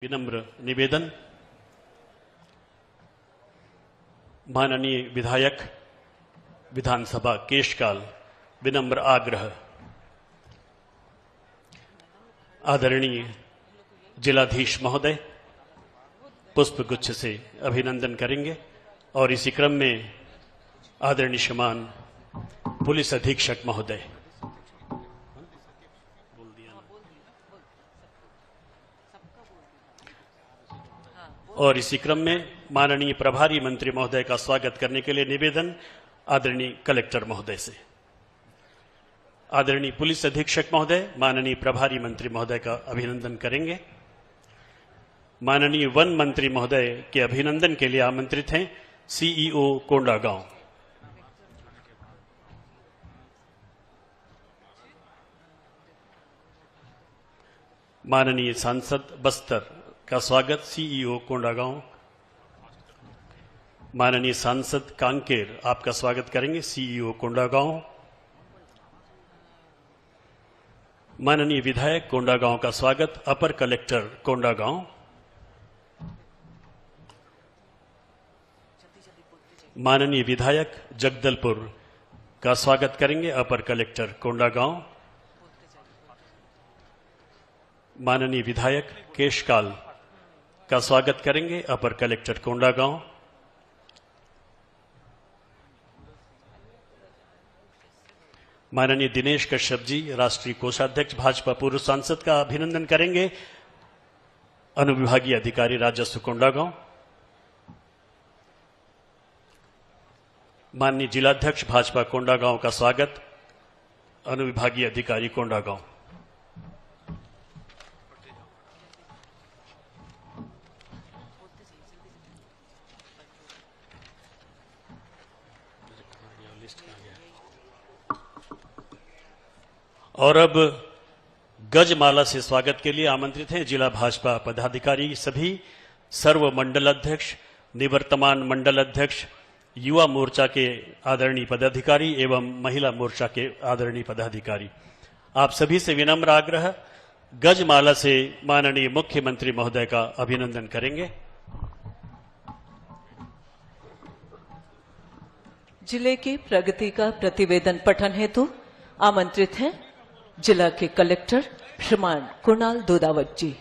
विनम्र निवेदन। माननीय विधायक विधानसभा केशकाल विनम्र आग्रह। आदरणीय जिलाधीश महोदय पुष्पगुच्छ से अभिनंदन करेंगे और इसी क्रम में आदरणीय श्रीमान पुलिस अधीक्षक महोदय और इसी क्रम में माननीय प्रभारी मंत्री महोदय का स्वागत करने के लिए निवेदन आदरणीय कलेक्टर महोदय से। आदरणीय पुलिस अधीक्षक महोदय माननीय प्रभारी मंत्री महोदय का अभिनंदन करेंगे। माननीय वन मंत्री महोदय के अभिनंदन के लिए आमंत्रित हैं सीईओ कोंडागांव। माननीय सांसद बस्तर का स्वागत सीईओ कोंडागांव। माननीय सांसद कांकेर आपका स्वागत करेंगे सीईओ कोंडागांव। माननीय विधायक कोंडागांव का स्वागत अपर कलेक्टर कोंडागांव। माननीय विधायक जगदलपुर का स्वागत करेंगे अपर कलेक्टर कोंडागांव। माननीय विधायक केशकाल का स्वागत करेंगे अपर कलेक्टर कोंडागांव। माननीय दिनेश कश्यप जी राष्ट्रीय कोषाध्यक्ष भाजपा पूर्व सांसद का अभिनंदन करेंगे अनुविभागीय अधिकारी राजस्व कोंडागांव। माननीय जिलाध्यक्ष भाजपा कोंडागांव का स्वागत अनुविभागीय अधिकारी कोंडागांव। और अब गजमाला से स्वागत के लिए आमंत्रित हैं जिला भाजपा पदाधिकारी सभी, सर्व मंडल अध्यक्ष, निवर्तमान मंडल अध्यक्ष, युवा मोर्चा के आदरणीय पदाधिकारी एवं महिला मोर्चा के आदरणीय पदाधिकारी। आप सभी से विनम्र आग्रह, गजमाला से माननीय मुख्यमंत्री महोदय का अभिनंदन करेंगे। जिले की प्रगति का प्रतिवेदन पठन हेतु आमंत्रित हैं जिला के कलेक्टर श्रीमान कुणाल दोदावत जी।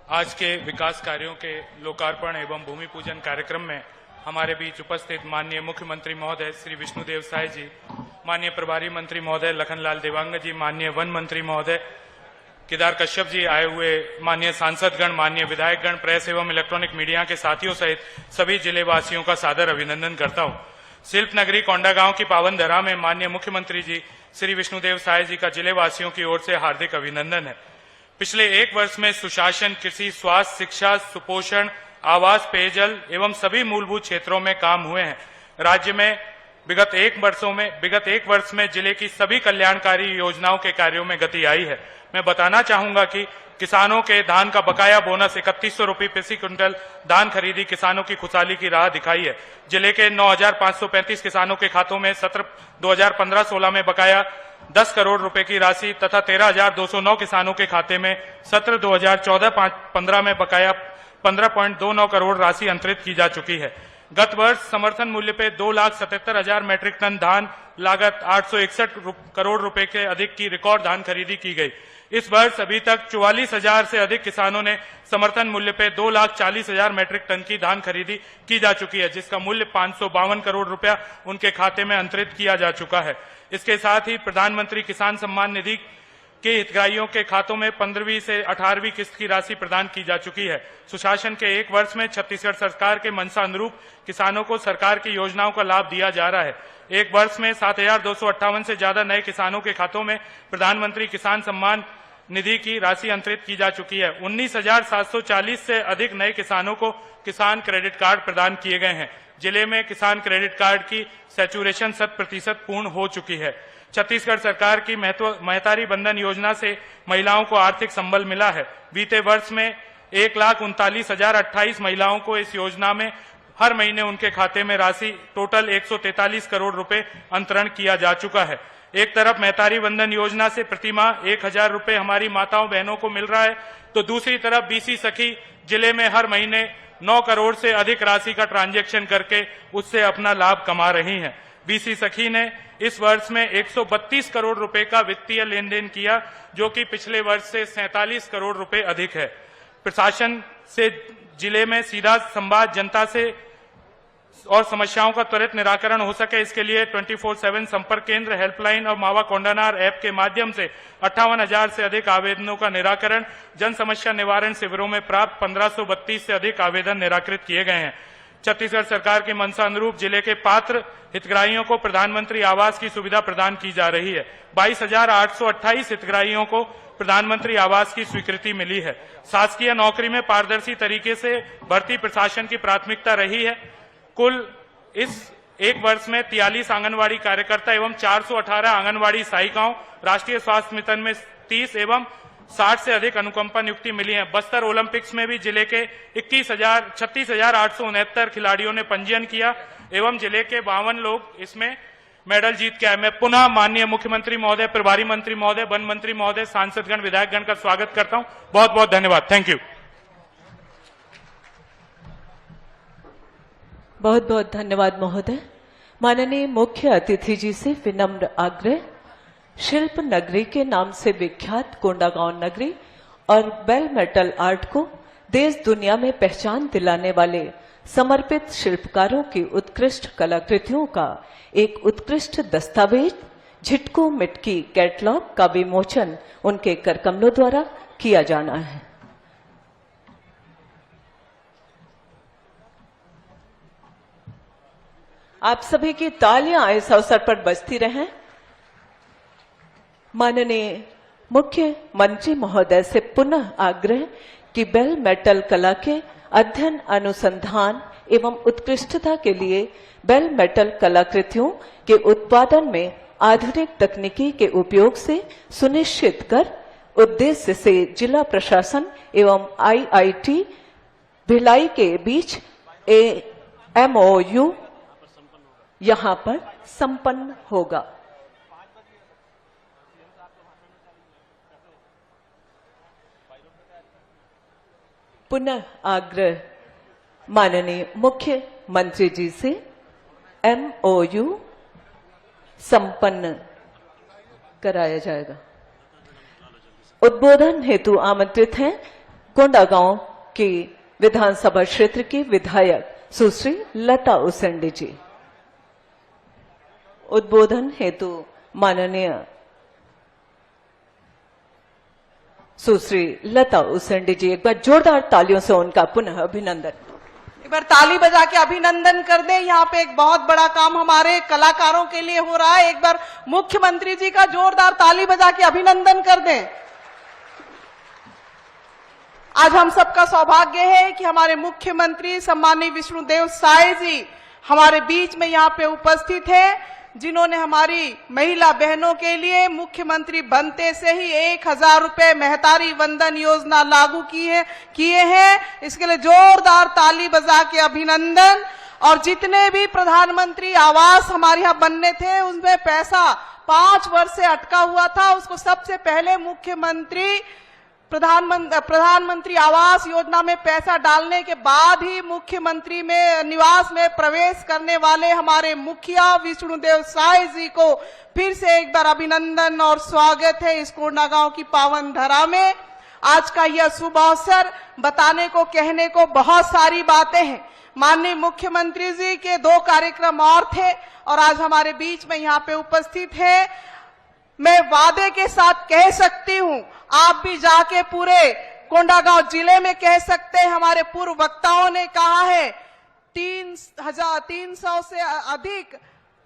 आज के विकास कार्यों के लोकार्पण एवं भूमि पूजन कार्यक्रम में हमारे बीच उपस्थित माननीय मुख्यमंत्री महोदय श्री विष्णुदेव साय जी, माननीय प्रभारी मंत्री महोदय लखनलाल देवांग जी, माननीय वन मंत्री महोदय केदार कश्यप जी आए हुए, माननीय सांसदगण, माननीय विधायकगण, प्रेस एवं इलेक्ट्रॉनिक मीडिया के साथियों सहित सभी जिले वासियों का सादर अभिनंदन करता हूं। शिल्प नगरी कोंडागांव की पावन धरा में माननीय मुख्यमंत्री जी श्री विष्णुदेव साय जी का जिले वासियों की ओर से हार्दिक अभिनंदन है। पिछले एक वर्ष में सुशासन, कृषि, स्वास्थ्य, शिक्षा, सुपोषण, आवास, पेयजल एवं सभी मूलभूत क्षेत्रों में काम हुए हैं। राज्य में विगत एक वर्ष में जिले की सभी कल्याणकारी योजनाओं के कार्यों में गति आई है। मैं बताना चाहूंगा कि किसानों के धान का बकाया बोनस 3100 रुपये प्रति क्विंटल धान खरीदी किसानों की खुशहाली की राह दिखाई है। जिले के 9535 किसानों के खातों में सत्र 2015-16 में बकाया 10 करोड़ रुपए की राशि तथा 13,209 किसानों के खाते में सत्र 2014-15 में बकाया 15.29 करोड़ राशि अंतरित की जा चुकी है। गत वर्ष समर्थन मूल्य पे 2,77,000 मैट्रिक टन धान लागत 861 करोड़ रुपए के अधिक की रिकॉर्ड धान खरीदी की गई। इस वर्ष अभी तक 44,000 से अधिक किसानों ने समर्थन मूल्य पे 2,40,000 मैट्रिक टन की धान खरीदी की जा चुकी है, जिसका मूल्य 552 करोड़ रुपया उनके खाते में अंतरित किया जा चुका है। इसके साथ ही प्रधानमंत्री किसान सम्मान निधि के हितग्राहियों के खातों में 15वीं से 18वीं किस्त की राशि प्रदान की जा चुकी है। सुशासन के एक वर्ष में छत्तीसगढ़ सरकार के मंशा अनुरूप किसानों को सरकार की योजनाओं का लाभ दिया जा रहा है। एक वर्ष में 7,258 से ज्यादा नए किसानों के खातों में प्रधानमंत्री किसान सम्मान निधि की राशि अंतरित की जा चुकी है। 19,740 से अधिक नए किसानों को किसान क्रेडिट कार्ड प्रदान किए गए हैं। जिले में किसान क्रेडिट कार्ड की सैचुरेशन 100% पूर्ण हो चुकी है। छत्तीसगढ़ सरकार की महतारी बंधन योजना से महिलाओं को आर्थिक संबल मिला है। बीते वर्ष में 1,39,028 महिलाओं को इस योजना में हर महीने उनके खाते में राशि टोटल 143 करोड़ रुपए अंतरण किया जा चुका है। एक तरफ महतारी बंधन योजना से प्रतिमाह 1,000 रुपए हमारी माताओं बहनों को मिल रहा है, तो दूसरी तरफ बीसी सखी जिले में हर महीने 9 करोड़ से अधिक राशि का ट्रांजैक्शन करके उससे अपना लाभ कमा रही हैं। बीसी सखी ने इस वर्ष में 132 करोड़ रुपए का वित्तीय लेन देन किया, जो कि पिछले वर्ष से 47 करोड़ रुपए अधिक है। प्रशासन से जिले में सीधा संवाद जनता से और समस्याओं का त्वरित निराकरण हो सके, इसके लिए 24/7 संपर्क केंद्र, हेल्पलाइन और मावा कोंडानार ऐप के माध्यम से 58,000 से अधिक आवेदनों का निराकरण, जन समस्या निवारण शिविरों में प्राप्त 1532 से अधिक आवेदन निराकृत किए गए हैं। छत्तीसगढ़ सरकार की मंशा अनुरूप जिले के पात्र हितग्राहियों को प्रधानमंत्री आवास की सुविधा प्रदान की जा रही है। 22,828 हितग्राहियों को प्रधानमंत्री आवास की स्वीकृति मिली है। शासकीय नौकरी में पारदर्शी तरीके से भर्ती प्रशासन की प्राथमिकता रही है। कुल इस एक वर्ष में 43 आंगनवाड़ी कार्यकर्ता एवं 418 आंगनवाड़ी सहायिकाओं, राष्ट्रीय स्वास्थ्य मिशन में 30 एवं 60 से अधिक अनुकंपा नियुक्ति मिली है। बस्तर ओलंपिक्स में भी जिले के 36,869 खिलाड़ियों ने पंजीयन किया एवं जिले के 52 लोग इसमें मेडल जीत के आए। मैं पुनः माननीय मुख्यमंत्री महोदय, प्रभारी मंत्री महोदय, वन मंत्री महोदय, सांसदगण, विधायकगण का स्वागत करता हूं। बहुत बहुत धन्यवाद। Thank you. बहुत बहुत धन्यवाद महोदय। माननीय मुख्य अतिथि जी से विनम्र आग्रह, शिल्प नगरी के नाम से विख्यात कोंडागांव नगरी और बेल मेटल आर्ट को देश दुनिया में पहचान दिलाने वाले समर्पित शिल्पकारों की उत्कृष्ट कलाकृतियों का एक उत्कृष्ट दस्तावेज झिटको मिटकी कैटलॉग का विमोचन उनके करकमलों द्वारा किया जाना है। आप सभी की तालियां इस अवसर पर बजती रहें। माननीय मुख्य मंत्री महोदय से पुनः आग्रह कि बेल मेटल कला के अध्ययन, अनुसंधान एवं उत्कृष्टता के लिए बेल मेटल कलाकृतियों के उत्पादन में आधुनिक तकनीकी के उपयोग से सुनिश्चित कर उद्देश्य से जिला प्रशासन एवं IIT भिलाई के बीच MOU यहां पर संपन्न होगा। पुनः आग्रह माननीय मुख्य मंत्री जी से MOU संपन्न कराया जाएगा। उद्बोधन हेतु आमंत्रित हैं कोंडागांव की विधानसभा क्षेत्र की विधायक सुश्री लता उसेंडी जी। उद्बोधन हेतु माननीय सुश्री लता उसेंडी जी, एक बार जोरदार तालियों से उनका पुनः अभिनंदन। एक बार ताली बजा के अभिनंदन कर दें। यहाँ पे एक बहुत बड़ा काम हमारे कलाकारों के लिए हो रहा है। एक बार मुख्यमंत्री जी का जोरदार ताली बजा के अभिनंदन कर दें। आज हम सबका सौभाग्य है कि हमारे मुख्यमंत्री सम्माननीय विष्णुदेव साय जी हमारे बीच में यहाँ पे उपस्थित है, जिन्होंने हमारी महिला बहनों के लिए मुख्यमंत्री बनते से ही 1,000 रुपए महतारी वंदन योजना लागू किए हैं। इसके लिए जोरदार ताली बजा के अभिनंदन। और जितने भी प्रधानमंत्री आवास हमारे यहाँ बनने थे, उसमें पैसा 5 वर्ष से अटका हुआ था, उसको सबसे पहले मुख्यमंत्री प्रधानमंत्री आवास योजना में पैसा डालने के बाद ही मुख्यमंत्री में निवास में प्रवेश करने वाले हमारे मुखिया विष्णुदेव साय जी को फिर से एक बार अभिनंदन और स्वागत है इस कोंडागांव की पावन धरा में। आज का यह शुभ अवसर, बताने को कहने को बहुत सारी बातें हैं। माननीय मुख्यमंत्री जी के 2 कार्यक्रम और थे और आज हमारे बीच में यहाँ पे उपस्थित है। मैं वादे के साथ कह सकती हूँ, आप भी जाके पूरे कोंडागांव जिले में कह सकते हैं। हमारे पूर्व वक्ताओं ने कहा है 300 से अधिक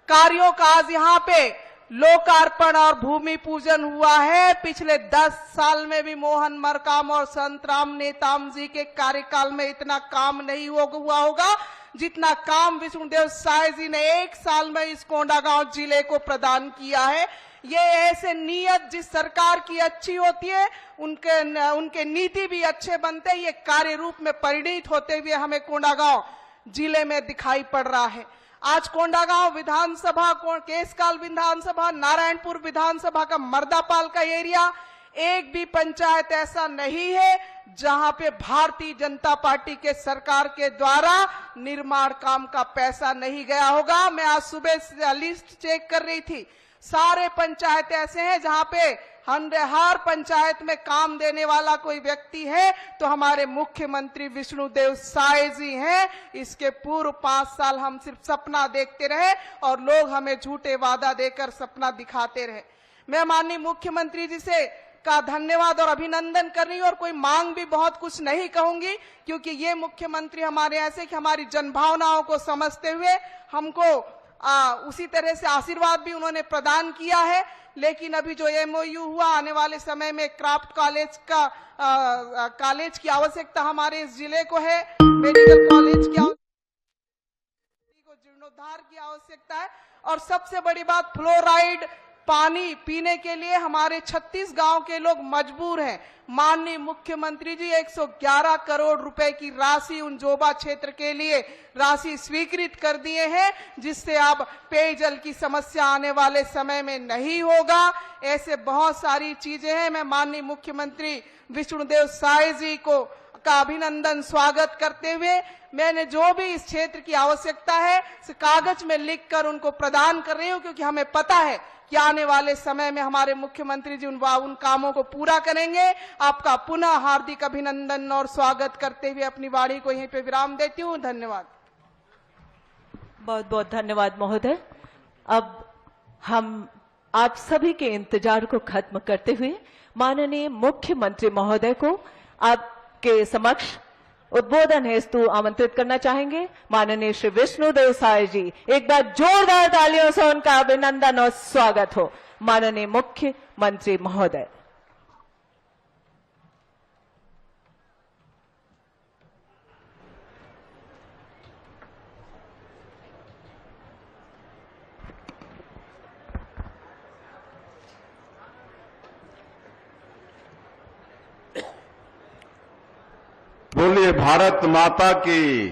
कार्यों का आज यहाँ पे लोकार्पण और भूमि पूजन हुआ है। पिछले 10 साल में भी मोहन मरकाम और संतराम नेताम जी के कार्यकाल में इतना काम नहीं हुआ होगा जितना काम विष्णुदेव साय जी ने 1 साल में इस कोंडागांव जिले को प्रदान किया है। ये ऐसे नियत जिस सरकार की अच्छी होती है उनके नीति भी अच्छे बनते हैं। ये कार्य रूप में परिणित होते हुए हमें कोंडागांव जिले में दिखाई पड़ रहा है। आज कोंडागांव विधानसभा, केसकाल विधानसभा, नारायणपुर विधानसभा का मर्दापाल का एरिया, एक भी पंचायत ऐसा नहीं है जहां पे भारतीय जनता पार्टी के सरकार के द्वारा निर्माण काम का पैसा नहीं गया होगा। मैं आज सुबह लिस्ट चेक कर रही थी, सारे पंचायत ऐसे हैं जहां पे हर पंचायत में काम देने वाला कोई व्यक्ति है तो हमारे मुख्यमंत्री विष्णुदेव साय जी हैं। इसके पूर्व 5 साल हम सिर्फ सपना देखते रहे और लोग हमें झूठे वादा देकर सपना दिखाते रहे। मैं माननीय मुख्यमंत्री जी से का धन्यवाद और अभिनंदन कर रही हूं और कोई मांग भी बहुत कुछ नहीं कहूंगी क्योंकि ये मुख्यमंत्री हमारे ऐसे कि हमारी जनभावनाओं को समझते हुए हमको उसी तरह से आशीर्वाद भी उन्होंने प्रदान किया है। लेकिन अभी जो एमओयू हुआ, आने वाले समय में क्राफ्ट कॉलेज की आवश्यकता हमारे इस जिले को है, मेडिकल कॉलेज की जीर्णोद्धार की आवश्यकता है और सबसे बड़ी बात फ्लोराइड पानी पीने के लिए हमारे 36 गांव के लोग मजबूर हैं। माननीय मुख्यमंत्री जी 111 करोड़ रुपए की राशि उन जोबा क्षेत्र के लिए राशि स्वीकृत कर दिए हैं जिससे अब पेयजल की समस्या आने वाले समय में नहीं होगा। ऐसे बहुत सारी चीजें हैं। मैं माननीय मुख्यमंत्री विष्णुदेव साय जी का अभिनंदन स्वागत करते हुए मैंने जो भी इस क्षेत्र की आवश्यकता है कागज में लिखकर उनको प्रदान कर रही हूं क्योंकि हमें पता है कि आने वाले समय में हमारे मुख्यमंत्री जी उन कामों को पूरा करेंगे। आपका पुनः हार्दिक अभिनंदन और स्वागत करते हुए अपनी वाणी को यहीं पे विराम देती हूं। धन्यवाद। बहुत बहुत धन्यवाद महोदय। अब हम आप सभी के इंतजार को खत्म करते हुए माननीय मुख्यमंत्री महोदय को आपके समक्ष उद्बोधन हेतु आमंत्रित करना चाहेंगे। माननीय श्री विष्णुदेव साय जी, एक बार जोरदार तालियों से उनका अभिनंदन और स्वागत हो। माननीय मुख्यमंत्री महोदय। बोलिए भारत माता की,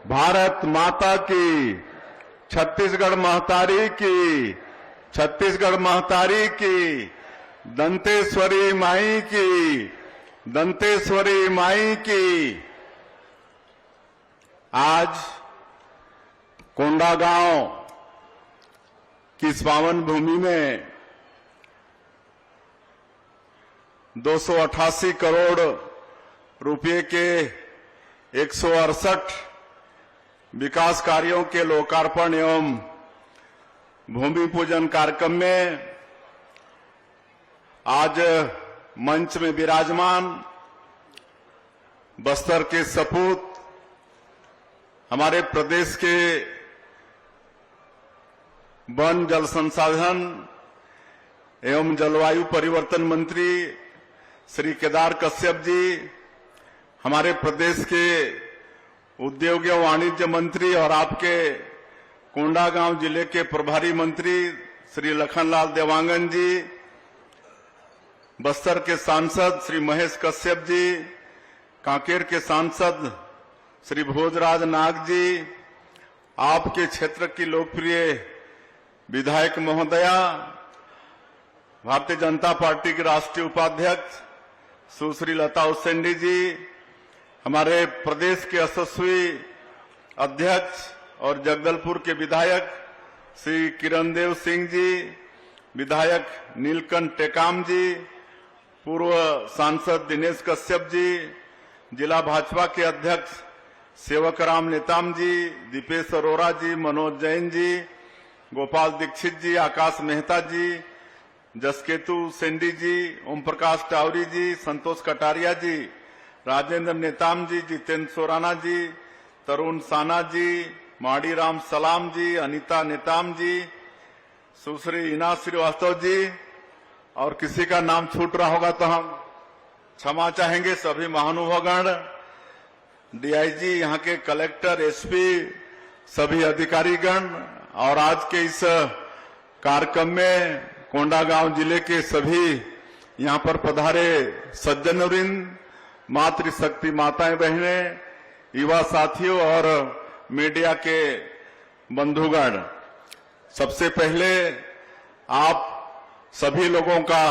भारत माता की, छत्तीसगढ़ महतारी की, छत्तीसगढ़ महतारी की, दंतेश्वरी माई की, दंतेश्वरी माई की। आज कोंडागांव की इस पावन भूमि में 288 करोड़ रुपये के 168 विकास कार्यों के लोकार्पण एवं भूमि पूजन कार्यक्रम में आज मंच में विराजमान बस्तर के सपूत हमारे प्रदेश के वन जल संसाधन एवं जलवायु परिवर्तन मंत्री श्री केदार कश्यप जी, हमारे प्रदेश के उद्योग एवं वाणिज्य मंत्री और आपके कोंडागांव जिले के प्रभारी मंत्री श्री लखनलाल देवांगन जी, बस्तर के सांसद श्री महेश कश्यप जी, कांकेर के सांसद श्री भोजराज नाग जी, आपके क्षेत्र की लोकप्रिय विधायक महोदया, भारतीय जनता पार्टी की राष्ट्रीय उपाध्यक्ष सुश्री लता उसेंडी जी, हमारे प्रदेश के यशस्वी अध्यक्ष और जगदलपुर के विधायक श्री किरणदेव सिंह जी, विधायक नीलकंठ टेकाम जी, पूर्व सांसद दिनेश कश्यप जी, जिला भाजपा के अध्यक्ष सेवकराम नेताम जी, दीपेश अरोरा जी, मनोज जैन जी, गोपाल दीक्षित जी, आकाश मेहता जी, जसकेतु सेंडी जी, ओम प्रकाश टावरी जी, संतोष कटारिया जी, राजेंद्र नेताम जी, जितेंद्र सोराना जी, तरुण साना जी, माड़ीराम सलाम जी, अनीता नेताम जी, सुश्री ईना श्रीवास्तव जी, और किसी का नाम छूट रहा होगा तो हम क्षमा चाहेंगे। सभी महानुभावगण, डीआईजी, यहाँ के कलेक्टर, एसपी, सभी अधिकारीगण और आज के इस कार्यक्रम में कोंडागांव जिले के सभी यहाँ पर पधारे सज्जनवृंद, मातृशक्ति माताएं बहनें, युवा साथियों और मीडिया के बंधुगण, सबसे पहले आप सभी लोगों का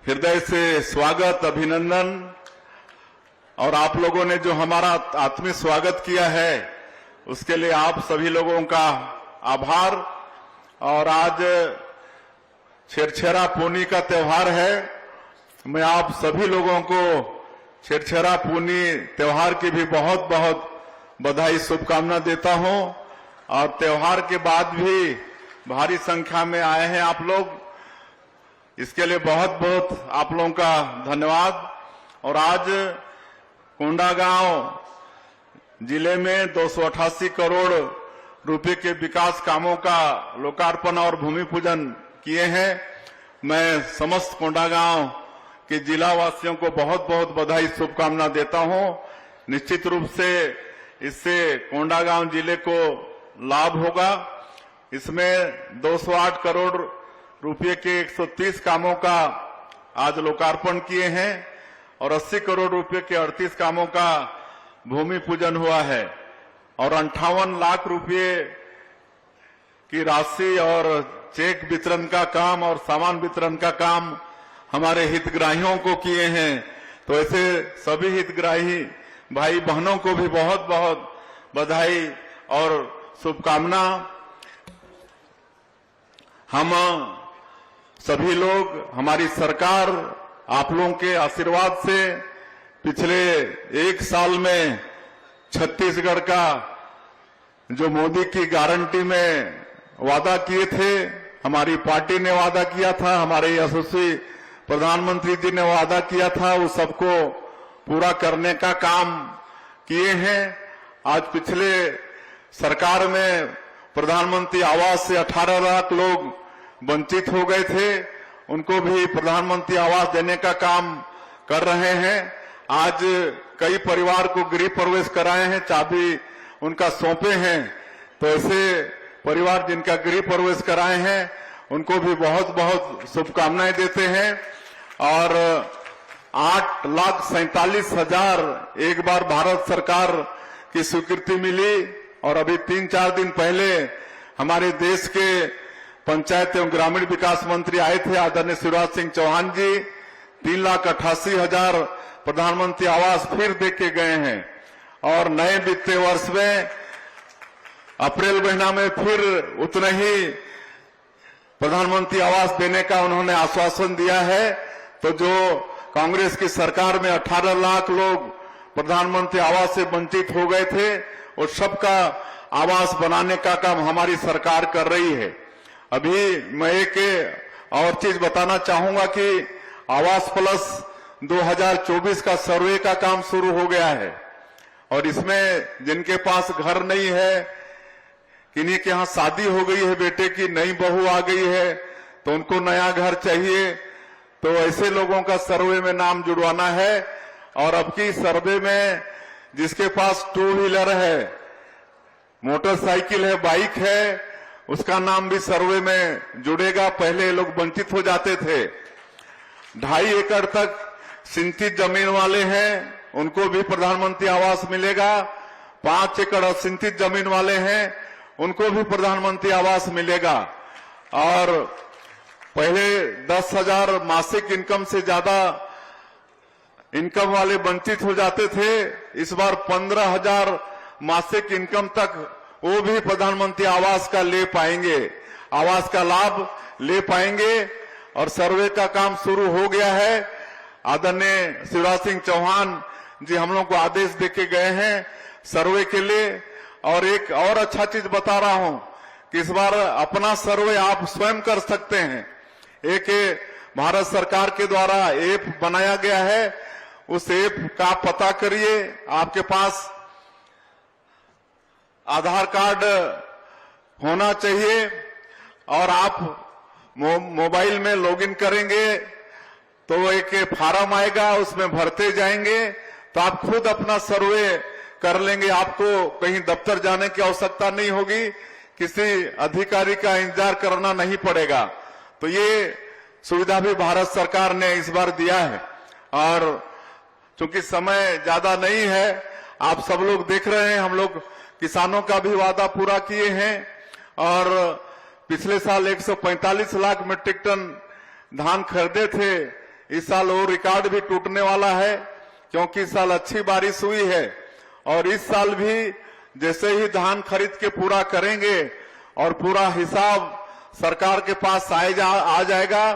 हृदय से स्वागत, अभिनंदन। और आप लोगों ने जो हमारा आत्मीय स्वागत किया है उसके लिए आप सभी लोगों का आभार। और आज छेरछेरा पूनी का त्योहार है। मैं आप सभी लोगों को छेरछेरा पूनी त्योहार की भी बहुत बहुत बधाई, शुभकामना देता हूं। और त्योहार के बाद भी भारी संख्या में आए हैं आप लोग, इसके लिए बहुत बहुत आप लोगों का धन्यवाद। और आज कोंडागांव जिले में 288 करोड़ रुपए के विकास कामों का लोकार्पण और भूमि पूजन किए हैं। मैं समस्त कोंडागांव के जिला वासियों को बहुत बहुत बधाई, शुभकामना देता हूं। निश्चित रूप से इससे कोंडागांव जिले को लाभ होगा। इसमें 208 करोड़ रुपए के 130 कामों का आज लोकार्पण किए हैं और 80 करोड़ रुपए के 38 कामों का भूमि पूजन हुआ है। और 58 लाख रुपए की राशि और चेक वितरण का काम और सामान वितरण का काम हमारे हितग्राहियों को किए हैं। तो ऐसे सभी हितग्राही भाई बहनों को भी बहुत बहुत बधाई और शुभकामना। हम सभी लोग, हमारी सरकार आप लोगों के आशीर्वाद से पिछले 1 साल में छत्तीसगढ़ का जो मोदी की गारंटी में वादा किए थे, हमारी पार्टी ने वादा किया था, हमारे यशस्वी प्रधानमंत्री जी ने वादा किया था, उस सबको पूरा करने का काम किए हैं। आज पिछले सरकार में प्रधानमंत्री आवास से 18 लाख लोग वंचित हो गए थे, उनको भी प्रधानमंत्री आवास देने का काम कर रहे हैं। आज कई परिवार को गृह प्रवेश कराए हैं, चाबी उनका सौंपे हैं। तो ऐसे परिवार जिनका गृह प्रवेश कराए हैं उनको भी बहुत बहुत शुभकामनाएं देते हैं। और 8,47,000 एक बार भारत सरकार की स्वीकृति मिली। और अभी 3-4 दिन पहले हमारे देश के पंचायत एवं ग्रामीण विकास मंत्री आए थे, आदरणीय शिवराज सिंह चौहान जी, 3,88,000 प्रधानमंत्री आवास फिर दे के गए हैं। और नए वित्तीय वर्ष में अप्रैल महीना में फिर उतने ही प्रधानमंत्री आवास देने का उन्होंने आश्वासन दिया है। तो जो कांग्रेस की सरकार में 18 लाख लोग प्रधानमंत्री आवास से वंचित हो गए थे, और सबका आवास बनाने का काम हमारी सरकार कर रही है। अभी मैं एक और चीज बताना चाहूंगा कि आवास प्लस 2024 का सर्वे का काम शुरू हो गया है। और इसमें जिनके पास घर नहीं है, किन्हीं के यहाँ शादी हो गई है, बेटे की नई बहू आ गई है, तो उनको नया घर चाहिए, तो ऐसे लोगों का सर्वे में नाम जुड़वाना है। और अब की सर्वे में जिसके पास 2 व्हीलर है, मोटरसाइकिल है, बाइक है, उसका नाम भी सर्वे में जुड़ेगा। पहले लोग वंचित हो जाते थे। 2.5 एकड़ तक सिंचित जमीन वाले हैं, उनको भी प्रधानमंत्री आवास मिलेगा। 5 एकड़ असिंचित जमीन वाले हैं, उनको भी प्रधानमंत्री आवास मिलेगा। और पहले 10,000 मासिक इनकम से ज्यादा इनकम वाले वंचित हो जाते थे, इस बार 15,000 मासिक इनकम तक वो भी प्रधानमंत्री आवास का ले पाएंगे, आवास का लाभ ले पाएंगे। और सर्वे का काम शुरू हो गया है। आदरणीय शिवराज सिंह चौहान जी हम लोग को आदेश देके गए हैं सर्वे के लिए। और एक और अच्छा चीज बता रहा हूं कि इस बार अपना सर्वे आप स्वयं कर सकते हैं। एक भारत सरकार के द्वारा ऐप बनाया गया है, उस ऐप का पता करिए। आपके पास आधार कार्ड होना चाहिए और आप मोबाइल में लॉगिन करेंगे तो एक फार्म आएगा, उसमें भरते जाएंगे तो आप खुद अपना सर्वे कर लेंगे। आपको कहीं दफ्तर जाने की आवश्यकता नहीं होगी, किसी अधिकारी का इंतजार करना नहीं पड़ेगा। तो ये सुविधा भी भारत सरकार ने इस बार दिया है। और चूंकि समय ज्यादा नहीं है, आप सब लोग देख रहे हैं, हम लोग किसानों का भी वादा पूरा किए हैं और पिछले साल 145 लाख मीट्रिक टन धान खरीदे थे। इस साल वो रिकॉर्ड भी टूटने वाला है, क्योंकि इस साल अच्छी बारिश हुई है। और इस साल भी जैसे ही धान खरीद के पूरा करेंगे और पूरा हिसाब सरकार के पास आ जाएगा,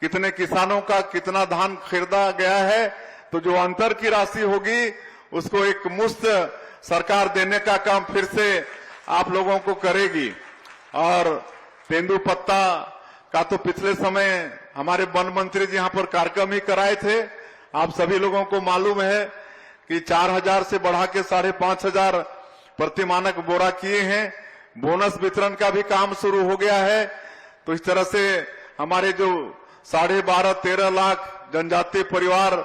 कितने किसानों का कितना धान खरीदा गया है, तो जो अंतर की राशि होगी उसको एक मुफ्त सरकार देने का काम फिर से आप लोगों को करेगी। और तेंदुपत्ता का तो पिछले समय हमारे वन मंत्री जी यहाँ पर कार्यक्रम ही कराए थे। आप सभी लोगों को मालूम है कि 4000 से बढ़ा के 5500 प्रति मानक बोरा किए हैं। बोनस वितरण का भी काम शुरू हो गया है। तो इस तरह से हमारे जो 12.5-13 लाख जनजातीय परिवार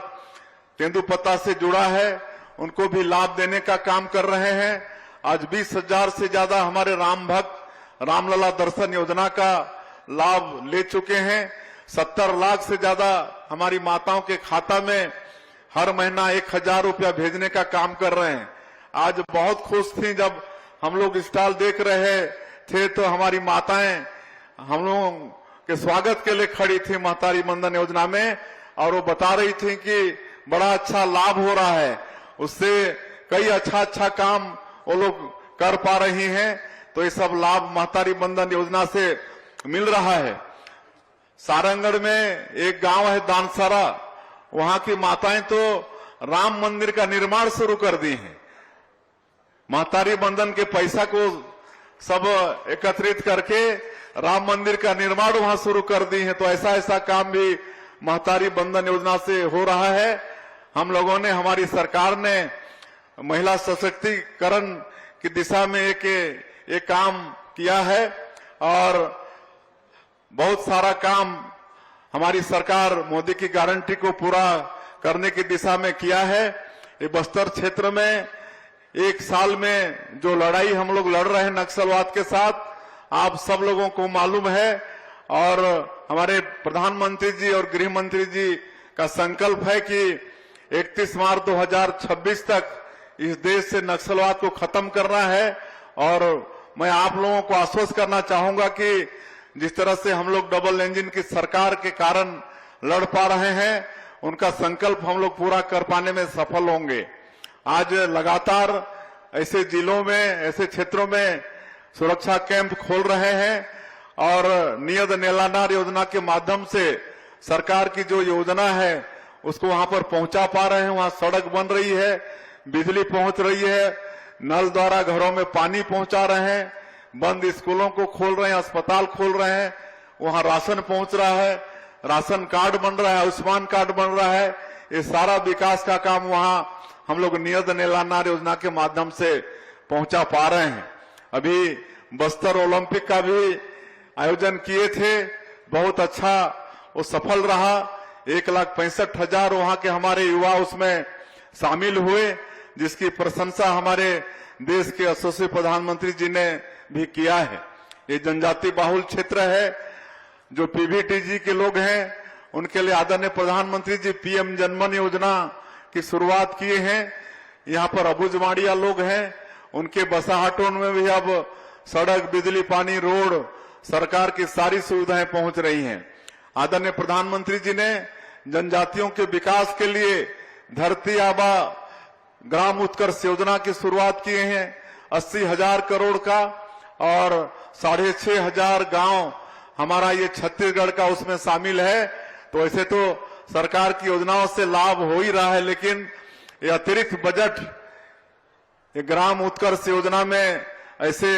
तेंदुपत्ता से जुड़ा है, उनको भी लाभ देने का काम कर रहे हैं। आज 20,000 से ज्यादा हमारे राम भक्त रामलला दर्शन योजना का लाभ ले चुके हैं। 70 लाख से ज्यादा हमारी माताओं के खाता में हर महीना 1000 रुपया भेजने का काम कर रहे हैं। आज बहुत खुश थी जब हम लोग स्टॉल देख रहे थे, तो हमारी माताएं हम लोगों के स्वागत के लिए खड़ी थी महतारी बंधन योजना में, और वो बता रही थी कि बड़ा अच्छा लाभ हो रहा है, उससे कई अच्छा काम वो लोग कर पा रही हैं। तो ये सब लाभ महतारी बंधन योजना से मिल रहा है। सारंगढ़ में एक गांव है दानसारा, वहां की माताएं तो राम मंदिर का निर्माण शुरू कर दी हैं। महतारी बंधन के पैसा को सब एकत्रित करके राम मंदिर का निर्माण वहां शुरू कर दी है। तो ऐसा काम भी महतारी बंधन योजना से हो रहा है। हम लोगों ने, हमारी सरकार ने महिला सशक्तिकरण की दिशा में एक काम किया है और बहुत सारा काम हमारी सरकार मोदी की गारंटी को पूरा करने की दिशा में किया है। ये बस्तर क्षेत्र में एक साल में जो लड़ाई हम लोग लड़ रहे हैं नक्सलवाद के साथ, आप सब लोगों को मालूम है। और हमारे प्रधानमंत्री जी और गृह मंत्री जी का संकल्प है कि 31 मार्च 2026 तक इस देश से नक्सलवाद को खत्म करना है। और मैं आप लोगों को आश्वस्त करना चाहूंगा कि जिस तरह से हम लोग डबल इंजन की सरकार के कारण लड़ पा रहे हैं, उनका संकल्प हम लोग पूरा कर पाने में सफल होंगे। आज लगातार ऐसे जिलों में, ऐसे क्षेत्रों में सुरक्षा कैंप खोल रहे हैं और नियत नेलानार योजना के माध्यम से सरकार की जो योजना है उसको वहां पर पहुंचा पा रहे हैं। वहां सड़क बन रही है, बिजली पहुंच रही है, नल द्वारा घरों में पानी पहुंचा रहे हैं, बंद स्कूलों को खोल रहे हैं, अस्पताल खोल रहे हैं, वहां राशन पहुंच रहा है, राशन कार्ड बन रहा है, आयुष्मान कार्ड बन रहा है। ये सारा विकास का काम वहां हम लोग नियत नेलानार योजना के माध्यम से पहुंचा पा रहे हैं। अभी बस्तर ओलंपिक का भी आयोजन किए थे, बहुत अच्छा वो सफल रहा। 1,65,000 वहां के हमारे युवा उसमें शामिल हुए, जिसकी प्रशंसा हमारे देश के यशस्वी प्रधानमंत्री जी ने भी किया है। ये जनजाति बाहुल क्षेत्र है। जो पीवीटीजी के लोग हैं उनके लिए आदरणीय प्रधानमंत्री जी पीएम जनमन योजना की शुरुआत किए हैं। यहाँ पर अबुजमाड़िया लोग हैं, उनके बसाहटों में भी अब सड़क, बिजली, पानी, रोड, सरकार की सारी सुविधाएं पहुंच रही हैं। आदरणीय प्रधानमंत्री जी ने जनजातियों के विकास के लिए धरती आबा ग्राम उत्कर्ष योजना की शुरुआत किए हैं 80,000 करोड़ का, और 6,500 गांव हमारा ये छत्तीसगढ़ का उसमें शामिल है। तो ऐसे तो सरकार की योजनाओं से लाभ हो ही रहा है, लेकिन ये अतिरिक्त बजट ये ग्राम उत्कर्ष योजना में ऐसे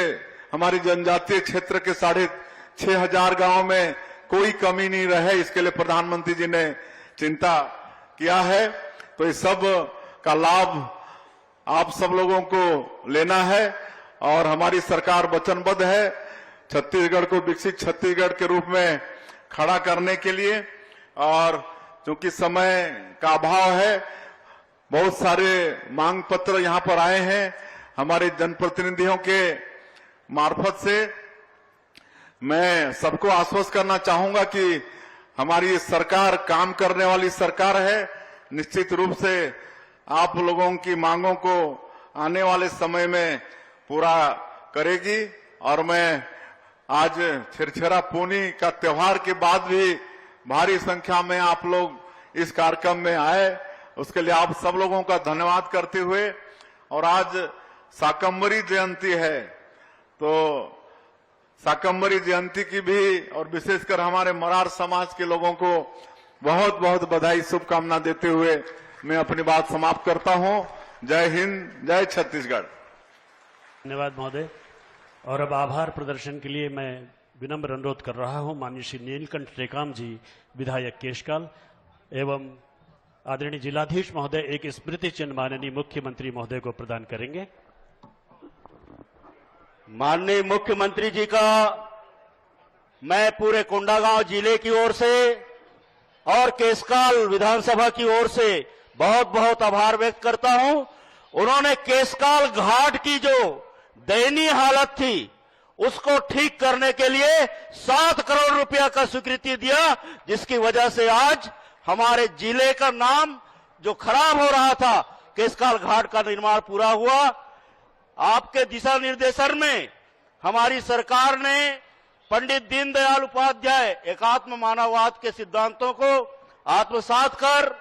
हमारी जनजातीय क्षेत्र के 6,500 गांव में कोई कमी नहीं रहे, इसके लिए प्रधानमंत्री जी ने चिंता किया है। तो इस सब का लाभ आप सब लोगों को लेना है और हमारी सरकार वचनबद्ध है। छत्तीसगढ़ को विकसित छत्तीसगढ़ के रूप में खड़ा करने के लिए। और चूंकि समय का अभाव है, बहुत सारे मांग पत्र यहां पर आए हैं हमारे जनप्रतिनिधियों के मार्फत से। मैं सबको आश्वस्त करना चाहूंगा कि हमारी ये सरकार काम करने वाली सरकार है। निश्चित रूप से आप लोगों की मांगों को आने वाले समय में पूरा करेगी। और मैं आज छिरछिरा पूनी का त्योहार के बाद भी भारी संख्या में आप लोग इस कार्यक्रम में आए, उसके लिए आप सब लोगों का धन्यवाद करते हुए। और आज शाकंभरी जयंती है, तो शाकंभरी जयंती की भी और विशेषकर हमारे मरार समाज के लोगों को बहुत बहुत बधाई शुभकामना देते हुए मैं अपनी बात समाप्त करता हूं। जय हिंद, जय छत्तीसगढ़। धन्यवाद महोदय। और अब आभार प्रदर्शन के लिए मैं विनम्र अनुरोध कर रहा हूं माननीय श्री नीलकंठ टेकाम जी, विधायक केशकाल, एवं आदरणीय जिलाधीश महोदय एक स्मृति चिन्ह माननीय मुख्यमंत्री महोदय को प्रदान करेंगे। माननीय मुख्यमंत्री जी का मैं पूरे कोंडागांव जिले की ओर से और केशकाल विधानसभा की ओर से बहुत बहुत आभार व्यक्त करता हूं। उन्होंने केशकाल घाट की जो दयनीय हालत थी उसको ठीक करने के लिए 7 करोड़ रुपया का स्वीकृति दिया, जिसकी वजह से आज हमारे जिले का नाम जो खराब हो रहा था, केशकाल घाट का निर्माण पूरा हुआ। आपके दिशा निर्देशन में हमारी सरकार ने पंडित दीनदयाल उपाध्याय एकात्म मानववाद के सिद्धांतों को आत्मसात कर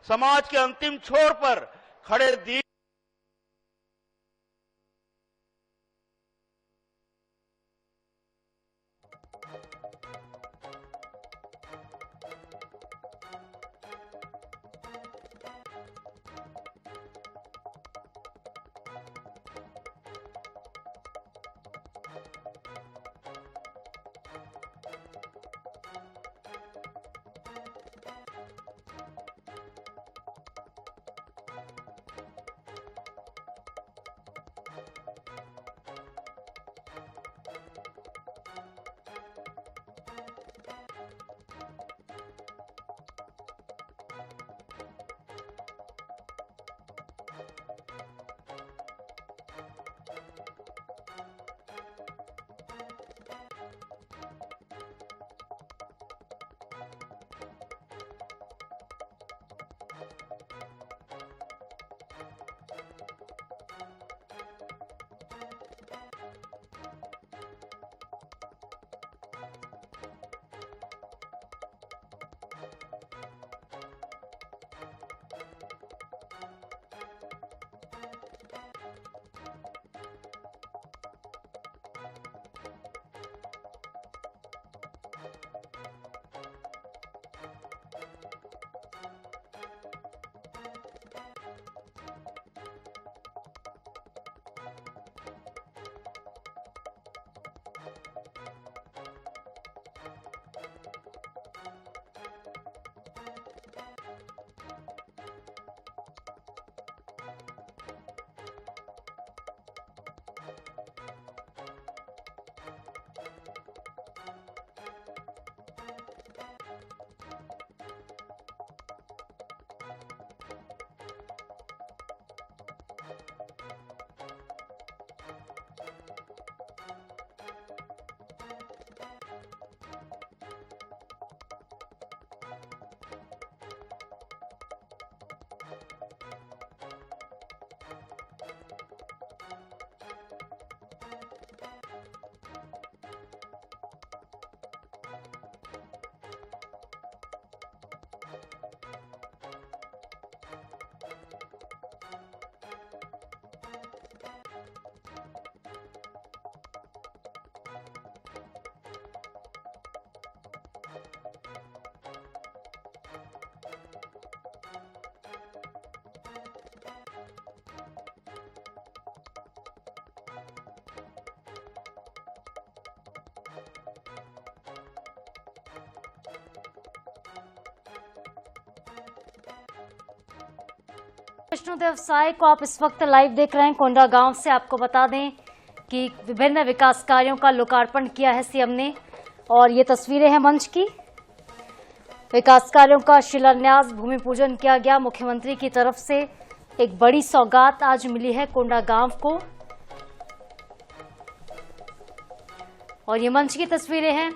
समाज के अंतिम छोर पर खड़े दीन विष्णुदेव साय को आप इस वक्त लाइव देख रहे हैं कोंडागांव से। आपको बता दें कि विभिन्न विकास कार्यों का लोकार्पण किया है सीएम ने। और ये तस्वीरें हैं मंच की। विकास कार्यों का शिलान्यास, भूमि पूजन किया गया। मुख्यमंत्री की तरफ से एक बड़ी सौगात आज मिली है कोंडागांव को। और ये मंच की तस्वीरें हैं।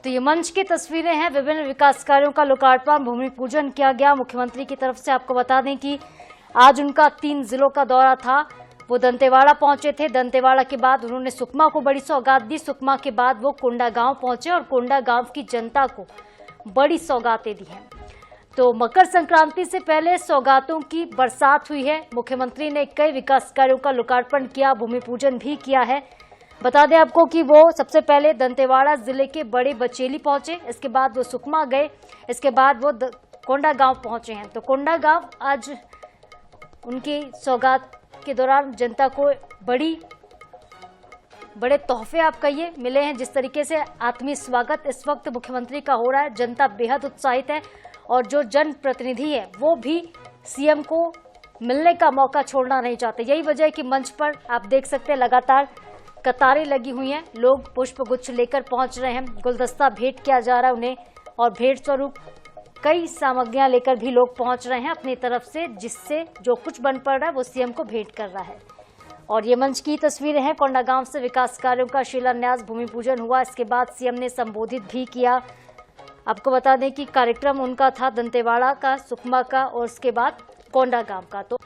तो ये मंच की तस्वीरें हैं। विभिन्न विकास कार्यों का लोकार्पण, भूमि पूजन किया गया मुख्यमंत्री की तरफ से। आपको बता दें कि आज उनका 3 जिलों का दौरा था। वो दंतेवाड़ा पहुंचे थे। दंतेवाड़ा के बाद उन्होंने सुकमा को बड़ी सौगात दी। सुकमा के बाद वो कोंडागांव पहुंचे और कोंडागांव की जनता को बड़ी सौगातें दी हैं। तो मकर संक्रांति से पहले सौगातों की बरसात हुई है। मुख्यमंत्री ने कई विकास कार्यों का लोकार्पण किया, भूमि पूजन भी किया है। बता दें आपको कि वो सबसे पहले दंतेवाड़ा जिले के बड़े बचेली पहुंचे, इसके बाद वो सुकमा गए, इसके बाद वो कोंडागांव पहुंचे हैं। तो कोंडागांव आज उनकी सौगात के दौरान जनता को बड़े तोहफे आप कहिए मिले हैं। जिस तरीके से आत्मीय स्वागत इस वक्त मुख्यमंत्री का हो रहा है, जनता बेहद उत्साहित है। और जो जनप्रतिनिधि है वो भी सीएम को मिलने का मौका छोड़ना नहीं चाहते। यही वजह है कि मंच पर आप देख सकते हैं लगातार कतारें लगी हुई हैं, लोग पुष्प गुच्छ लेकर पहुंच रहे हैं, गुलदस्ता भेंट किया जा रहा है उन्हें, और भेंट स्वरूप कई सामग्रियां लेकर भी लोग पहुंच रहे हैं अपनी तरफ से, जिससे जो कुछ बन पड़ रहा है वो सीएम को भेंट कर रहा है। और ये मंच की तस्वीरें हैं। कोंडागांव से विकास कार्यों का शिलान्यास, भूमि पूजन हुआ, इसके बाद सीएम ने संबोधित भी किया। आपको बता दें कि कार्यक्रम उनका था दंतेवाड़ा का, सुकमा का और उसके बाद कोंडागांव का। तो